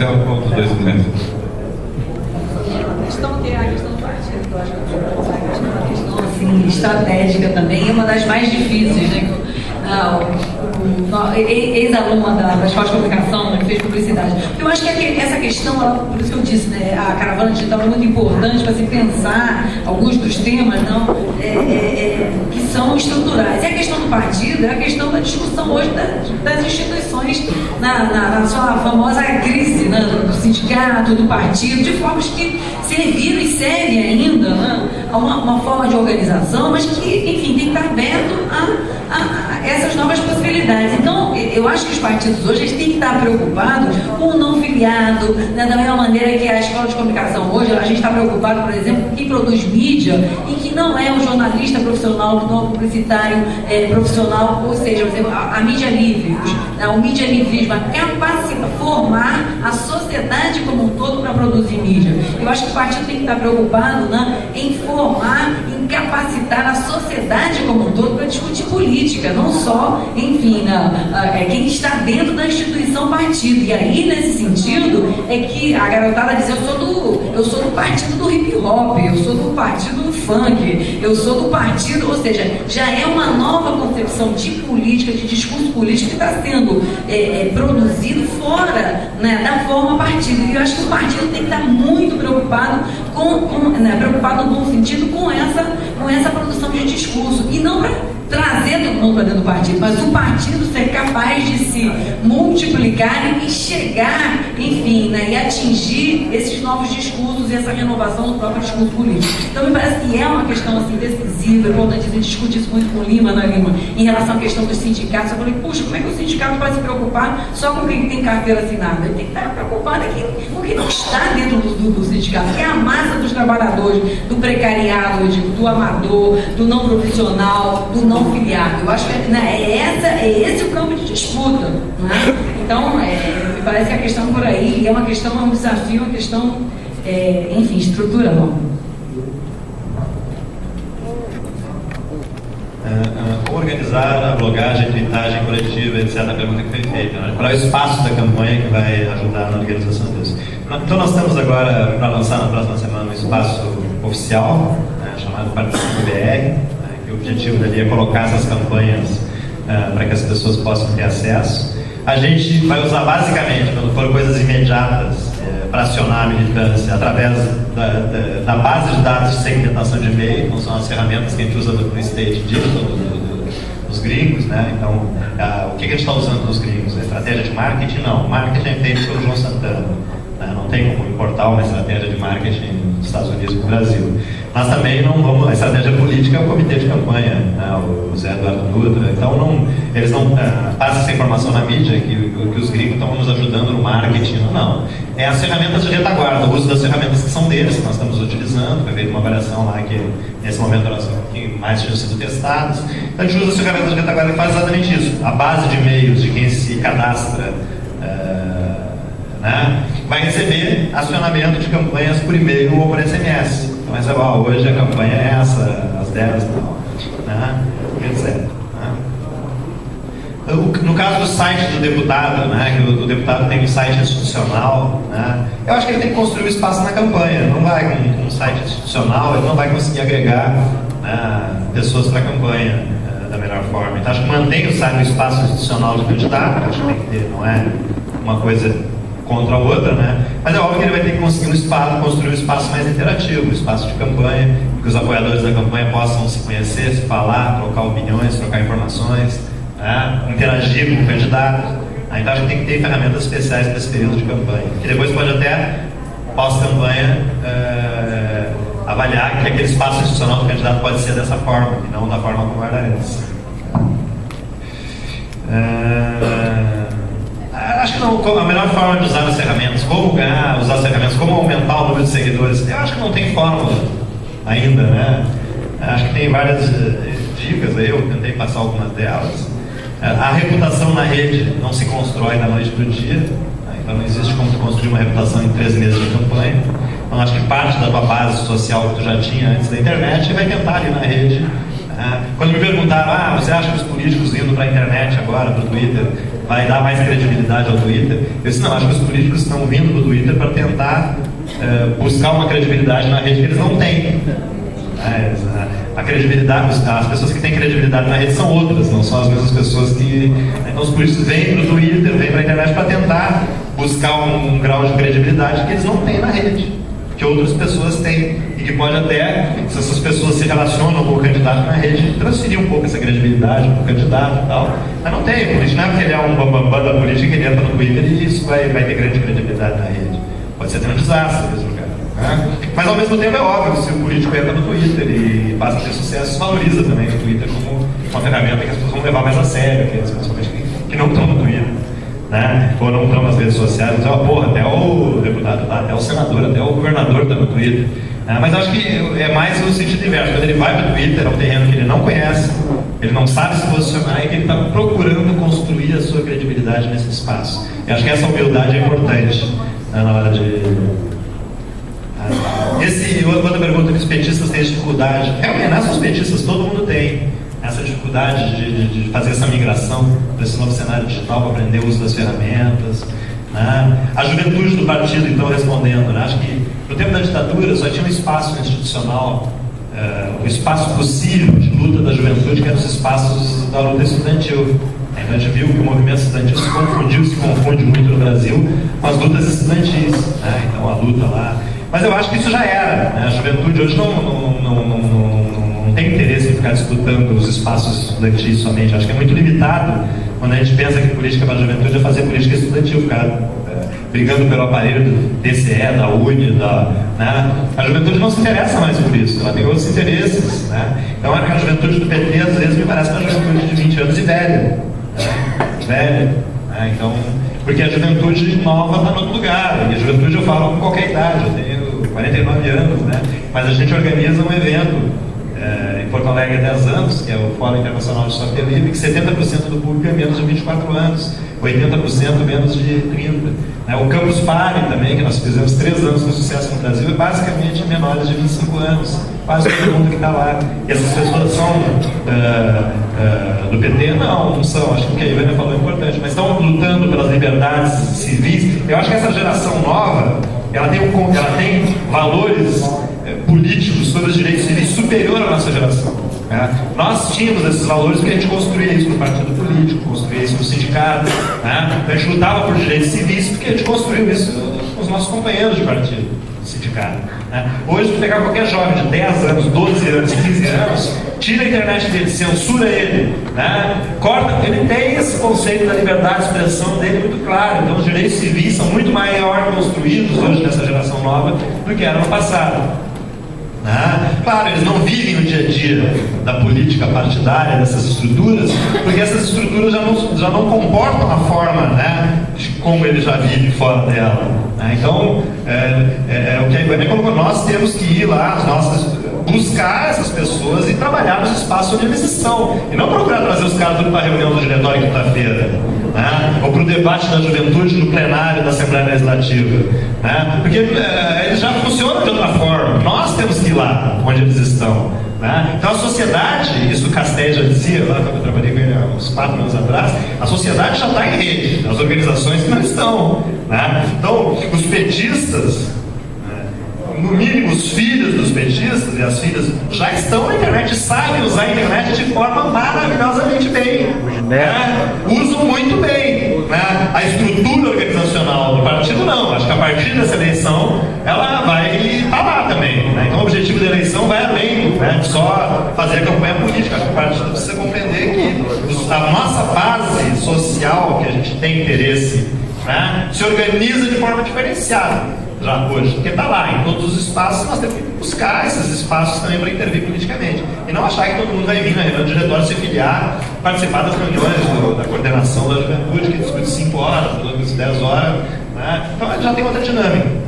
Marcelo, com outros 2 minutos. A questão do partido, que eu acho que é uma questão assim, estratégica também, é uma das mais difíceis, né? Ex-aluna da Escola de Comunicação, né, que fez publicidade. Eu acho que essa questão, por isso que eu disse, né, a caravana digital é muito importante para se pensar alguns dos temas que são estruturais. E a questão do partido é a questão da discussão hoje das instituições na sua famosa crise, né, do sindicato, do partido, de formas que serviram e servem ainda, né, a uma forma de organização, mas que, enfim, tem que estar aberto a essas novas possibilidades. Então, eu acho que os partidos hoje eles têm que estar preocupados com o não filiado, né, da mesma maneira que a Escola de Comunicação hoje, a gente está preocupado, por exemplo, com quem produz mídia e que não é um jornalista profissional, que não é um publicitário profissional, ou seja, por exemplo, a mídia livre, o mídia livrismo, a capacidade de formar a sociedade como um todo para produzir mídia. Eu acho que o partido tem que estar preocupado, né, em formar, em capacitar a sociedade como um todo para discutir política, não só, enfim, quem está dentro da instituição partido. E aí, nesse sentido, é que a garotada diz, eu sou do partido do hip hop, eu sou do partido do funk, eu sou do partido, ou seja, já é uma nova concepção de política, de discurso político que está sendo produzido fora, né, da forma partido. E eu acho que o partido tem que estar muito preocupado preocupado no bom sentido com essa produção de discurso, e não para trazer todo mundo para dentro do partido, mas o partido ser capaz de se multiplicar e chegar, enfim, né, e atingir esses novos discursos e essa renovação do próprio discurso político. Então, me parece que é uma questão assim, decisiva, importante. A gente discute isso muito com o Lima, em relação à questão dos sindicatos. Eu falei, puxa, como é que o sindicato pode se preocupar só com quem tem carteira assinada? Ele tem que estar preocupado com quem não está dentro do sindicato, que é a massa dos trabalhadores, do precariado, do amador, do não profissional, do não filiado. Eu acho que é esse o campo de disputa, né? Então, me parece que a questão por aí é uma questão, é um desafio, uma questão, enfim, estrutural. Organizar a blogagem, tweetagem coletiva, etc. A pergunta que foi feita, né? Qual é o espaço da campanha que vai ajudar na organização disso? Então, nós estamos agora para lançar na próxima semana um espaço oficial, chamado Participa BR. O objetivo dali é colocar essas campanhas para que as pessoas possam ter acesso. A gente vai usar basicamente, quando for coisas imediatas, para acionar a militância através da base de dados de segmentação de e-mail. Então são as ferramentas que a gente usa no State Digital dos gringos, né? Então, o que a gente está usando nos gringos? A estratégia de marketing? Não, o marketing é feito pelo João Santana. Não tem como importar uma estratégia de marketing dos Estados Unidos para o Brasil. Nós também não vamos, a estratégia política é o comitê de campanha, né, o Zé Eduardo Dutra. Então eles não passam essa informação na mídia que os gringos estão nos ajudando no marketing. Não. É as ferramentas de retaguarda, o uso das ferramentas que são deles, que nós estamos utilizando. Foi feita uma avaliação lá que nesse momento elas que mais tinham sido testadas. Então a gente usa as ferramentas de retaguarda que faz exatamente isso. A base de e-mails de quem se cadastra vai receber acionamento de campanhas por e-mail ou por SMS. Então, mas hoje a campanha é essa, as 10, etc. No caso do site do deputado, que o deputado tem um site institucional, eu acho que ele tem que construir um espaço na campanha. Não vai com um site institucional, ele não vai conseguir agregar pessoas para a campanha da melhor forma. Então, acho que mantém o espaço institucional do candidato, acho que tem que ter, não é uma coisa contra a outra, mas é óbvio que ele vai ter que conseguir construir um espaço mais interativo, um espaço de campanha, que os apoiadores da campanha possam se conhecer, se falar, trocar opiniões, trocar informações, interagir com o candidato. Então acho que tem que ter ferramentas especiais para esse período de campanha, que depois pode até, pós-campanha, avaliar que aquele espaço institucional do candidato pode ser dessa forma, e não da forma como era antes. Acho que não, a melhor forma de usar as ferramentas, como usar as ferramentas, como aumentar o número de seguidores, eu acho que não tem fórmula ainda, Acho que tem várias dicas aí, eu tentei passar algumas delas. A reputação na rede não se constrói da noite para o dia, então não existe como tu construir uma reputação em 3 meses de campanha. Então acho que parte da tua base social que tu já tinha antes da internet vai tentar ali na rede. Quando me perguntaram, você acha que os políticos indo para a internet agora, para o Twitter, vai dar mais credibilidade ao Twitter. Eu disse, não, acho que os políticos estão vindo do Twitter para tentar buscar uma credibilidade na rede que eles não têm. A credibilidade, as pessoas que têm credibilidade na rede são outras, não são as mesmas pessoas que... Então os políticos vêm para o Twitter, vêm para a internet para tentar buscar um grau de credibilidade que eles não têm na rede, que outras pessoas têm, e que pode até, se essas pessoas se relacionam com o candidato na rede, transferir um pouco essa credibilidade para o candidato e tal. Mas não tem, o político não é porque ele é um bambambam da política que ele entra no Twitter e isso vai ter grande credibilidade na rede. Pode ser até um desastre nesse lugar. Mas ao mesmo tempo é óbvio, se o político entra no Twitter e passa a ter sucesso, valoriza também o Twitter como uma ferramenta que as pessoas vão levar mais a sério, aquelas pessoas que não estão no Twitter, ou não estão nas redes sociais, mas porra, até o deputado tá, até o senador, até o governador está no Twitter. Mas eu acho que é mais no sentido inverso, quando ele vai para o Twitter, é um terreno que ele não conhece, ele não sabe se posicionar e que ele está procurando construir a sua credibilidade nesse espaço. Eu acho que essa humildade é importante na hora de... Outra pergunta que os petistas têm dificuldade. Realmente, não são os petistas, todo mundo tem essa dificuldade de fazer essa migração para esse novo cenário digital, para aprender o uso das ferramentas. A juventude do partido, então, respondendo, acho que no tempo da ditadura só tinha um espaço institucional, o espaço possível de luta da juventude, que eram os espaços da luta estudantil. Então a gente viu que o movimento estudantil se confunde muito no Brasil com as lutas estudantis. Então a luta lá. Mas eu acho que isso já era. A juventude hoje não tem interesse em ficar disputando os espaços estudantis somente. Acho que é muito limitado quando a gente pensa que política para a juventude é fazer política estudantil, ficar brigando pelo aparelho do DCE, da UNE, a juventude não se interessa mais por isso, ela tem outros interesses. Então a juventude do PT às vezes me parece uma juventude de 20 anos e velha. Então, porque a juventude nova está em outro lugar, e a juventude eu falo com qualquer idade, eu tenho 49 anos, mas a gente organiza um evento em Porto Alegre há 10 anos, que é o Fórum Internacional de Software Livre, que 70% do público é menos de 24 anos, 80% menos de 30. O Campus Party também, que nós fizemos 3 anos com sucesso no Brasil, é basicamente menores de 25 anos, quase todo mundo que está lá. E essas pessoas são do PT? Não são, acho que o que a Ivana falou é importante, mas estão lutando pelas liberdades civis. Eu acho que essa geração nova, ela tem valores políticos sobre os direitos civis superior à nossa geração. Nós tínhamos esses valores porque a gente construía isso no partido político, construía isso no sindicato, a gente lutava por direitos civis porque a gente construiu isso com os nossos companheiros de partido, do sindicato. Hoje, se pegar qualquer jovem de 10 anos, 12 anos, 15 anos, tira a internet dele, censura ele, corta, ele tem esse conceito da liberdade de expressão dele muito claro. Então os direitos civis são muito maior construídos hoje nessa geração nova do que era no passado. Claro, eles não vivem o dia a dia da política partidária, dessas estruturas, porque essas estruturas já não comportam a forma de como ele já vive fora dela. Então, o que a Ivana colocou, nós temos que ir lá, buscar essas pessoas e trabalhar nos espaços onde eles estão, e não procurar trazer os caras tudo para a reunião do diretório quinta-feira, ou para o debate da juventude no plenário da Assembleia Legislativa, porque eles já funcionam de outra forma. Nós temos que ir lá onde eles estão. Então a sociedade, isso o Castelli já dizia lá quando eu trabalhei com ele há uns 4 anos atrás, a sociedade já está em rede, as organizações que não estão. Então os petistas, no mínimo os filhos dos petistas e as filhas já estão na internet e sabem usar a internet de forma maravilhosamente bem. Usam muito bem. A estrutura organizacional do partido não. Acho que a partir dessa eleição ela vai estar lá também. Então o objetivo da eleição vai além de só fazer a campanha política. Acho que o partido precisa compreender que a nossa base social, que a gente tem interesse, se organiza de forma diferenciada. Já hoje, porque está lá, em todos os espaços, nós temos que buscar esses espaços também para intervir politicamente. E não achar que todo mundo vai vir na reunião do diretório se filiar, participar das reuniões da coordenação da juventude, que discute 5 horas, 10 horas. Então já tem outra dinâmica.